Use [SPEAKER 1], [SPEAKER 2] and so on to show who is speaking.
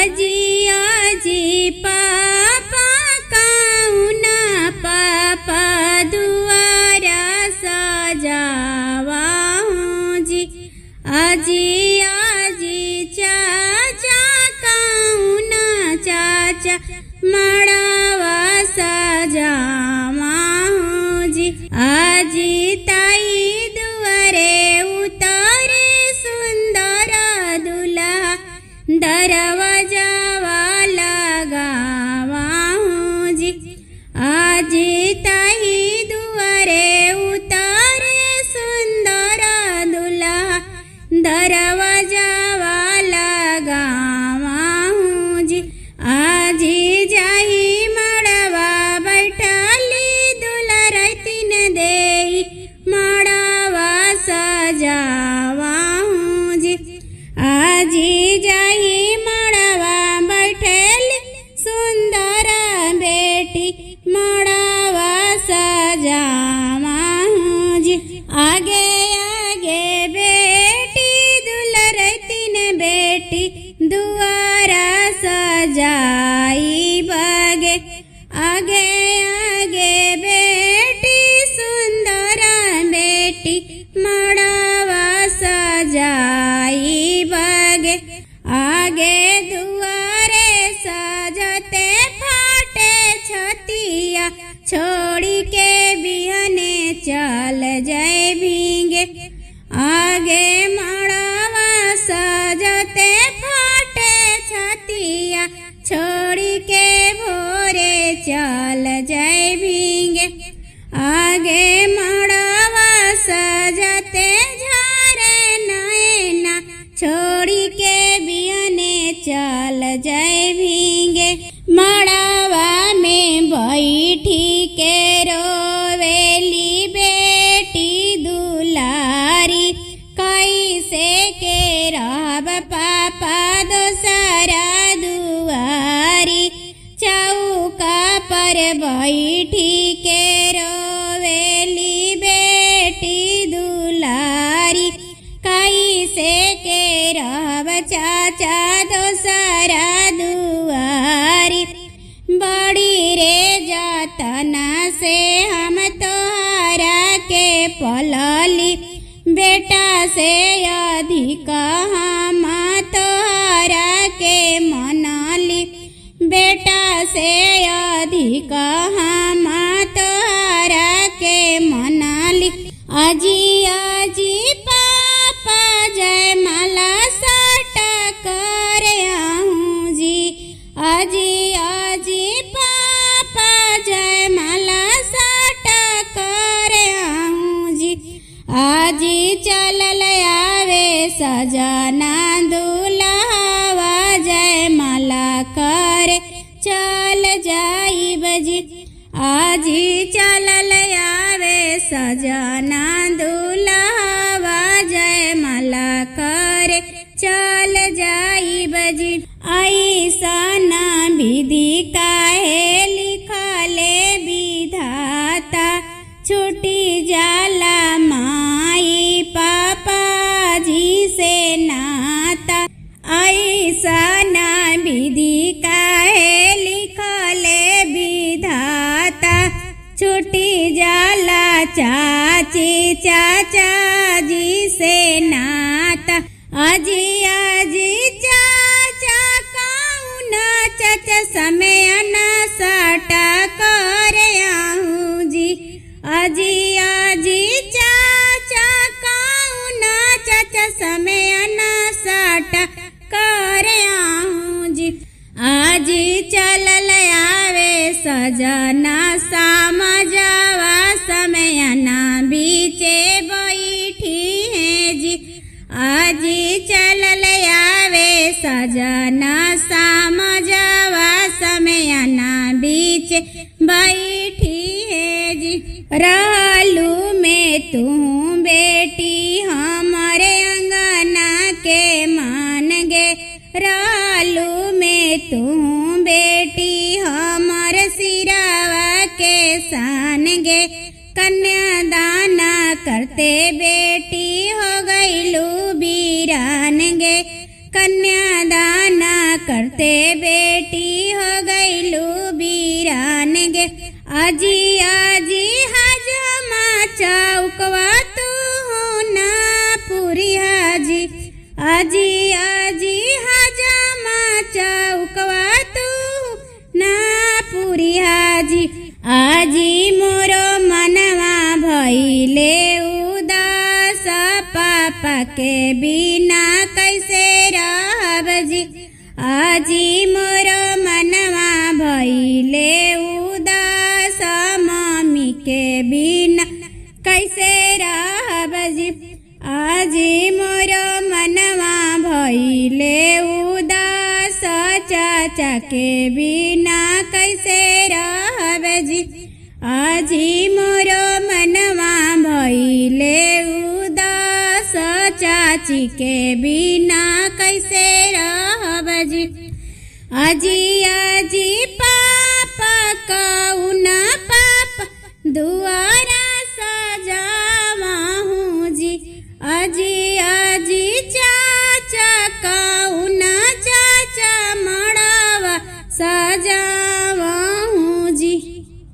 [SPEAKER 1] आजी आजी पापा काउना पापा दुआरा सजावा जी। आजी आजी चाचा काउना चाचा मड़ावा सजावा जी। आजी ताई दुआरे उतारे सुंदर दुल्हा दरवाजा लगावा जी। आजी ताई दुआरे उतारे सुंदर दुल्हा दरवाजा लगावा जी। आजी जाई मड़वा बैठाली दुल्हर तीन देई मड़वा सजावा जी। आजी जाई मड़वा बैठेली सुंदर बेटी मड़वा सजावा जी। आगे आगे बेटी दुल्हर तीन बेटी दुआरा सजाई बगे। आगे आगे बेटी सुंदर बेटी मड़वा सजाई बगे। आगे दुआरे सजते फाटे छतिया छोड़ी के बिहने चल जाए भींगे। आगे मड़वा सजते फाटे छतिया छोड़ी के भोरे चल जाए भींगे। आगे मड़वा सजते झारे नैना छोड़ी के बिहने चल जाए भींगे। मड़वा में बैठी के रोवेली बेटी दुलारी कैसे के रहब पापा दोसरा दुआरी। चौका पर बैठी के रोवेली बेटी दुलारी कैसे के रहब चाचा दोसरा दुआरी। बड़ी रे जतना से हम तोहरा के पलली बेटा से अधिक हम तोहरा के मनली। बेटा से अधिक हम तोहरा के मनली। आजी आजी पापा जय माला साट कर आऊं जी। आजी आजी पापा जय माला साट कर आऊं जी। आजी चलल आवे सजना दुल्हावा जय माला कर चल जाई बजी। आजी चलल आवे सजना दुल्हावा जय माला कर चल जाई बजी। ऐसना विधि काहे लिखले विधाता छूटी जाला माई पापा जी से नाता। ऐसना विधि काहे लिखले विधाता छूटी जाला चाची चाचा जी से नाता। आजी आजी चाचा काउना चाचा समय न साटा कर आऊं जी। आजी आजी चाचा काउना चाचा समय न साटा कर आऊं जी। आजी चलल आवे सजना समझवा समय न बीचे बैठी है जी। आजी चलल आवे सजना समझवा समय न बीच बैठी है जी। रहलू में तू बेटी हमारे अंगना के मान गे। रहलू में तू बेटी हमर सिरावा के सान गे। कन्यादान करते बेटी हो गईलू बीरान गे। कन्यादान करते बेटी हो गईलू बीरान गे। आजी आजी हजमा चौकवा तू ना पूरी हाजी। आजी आजी हजमा चौकवा तू ना पूरी हाजी। आजी मोरो मनवा भइले उदास पापा के बिना कैसे रहब जी। आजी मोरो मनवा भइले उदास मम्मी के बिना कैसे रहब जी। आजी मोरो मनवा भइले उदास चाचा के बिना कैसे रहब जी। आजी मोरो मनवा भइले उदास चाची के बिना कैसे रहब जी। आजी आजी पापा कौना पापा दुआरा सजावा हूँ जी। आजी